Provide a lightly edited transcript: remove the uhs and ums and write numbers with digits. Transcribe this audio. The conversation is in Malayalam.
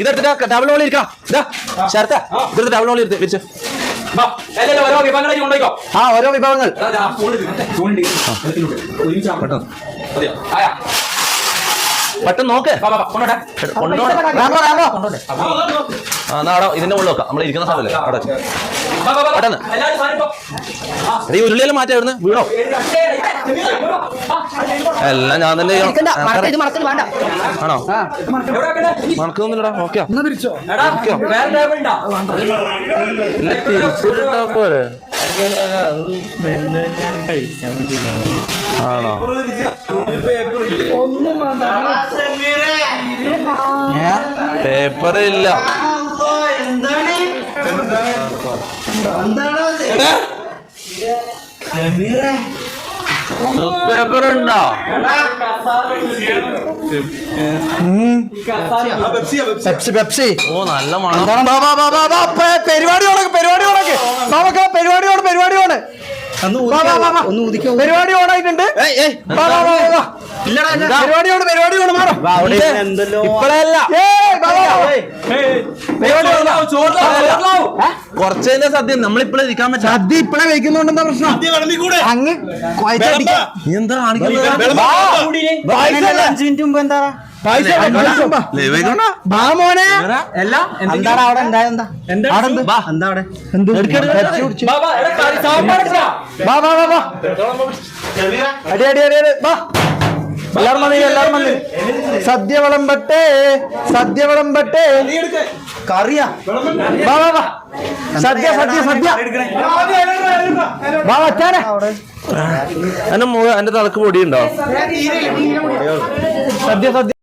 ഇതെടുത്തിട്ട് ടവൽ ഓളി ഇരിക്കാം. ശരത്ത ഇതെടുത്ത് ടവൽ ഓളി എടുത്ത് വിരിച്ച്. ഓരോ വിഭവങ്ങളായി കൊണ്ടുപോയിക്കോ. ആ ഓരോ വിഭവങ്ങൾ പെട്ടെന്ന് നോക്ക്. ഇതിന്റെ മുകളിൽ വെക്കാം. നമ്മൾ ഇരിക്കുന്ന സ്ഥലമല്ലേ അവിടെ പെട്ടെന്ന്. ഈ ഉരുളിയിൽ മാറ്റാ ഇവിടുന്ന് വീണോ? എല്ലാം ഞാൻ തന്നെ ആണോ? മണക്കൊന്നുമില്ലടാ. ഓക്കെ പോരെ ആണോ? പേപ്പർ ഇല്ല. പേപ്പർ ഉണ്ടോ? പെപ്സി. ഓ നല്ല മണം. പരിപാടി ഓണായിട്ടുണ്ട്. കുറച്ചതിന്റെ സദ്യ നമ്മളിപ്പോഴേ ഇരിക്കാൻ പറ്റും. സദ്യ ഇപ്പഴേ വെക്കുന്നുണ്ടെന്താ പ്രശ്നം? അങ്ങ് എന്താ കാണിക്കുന്നത്? സദ്യ വിളമ്പട്ടെ, സദ്യ വിളമ്പട്ടെ. കറിയാ? സദ്യ സദ്യ സദ്യ. എന്റെ തലക്ക് പൊടിയുണ്ടോ? സദ്യ സദ്യ.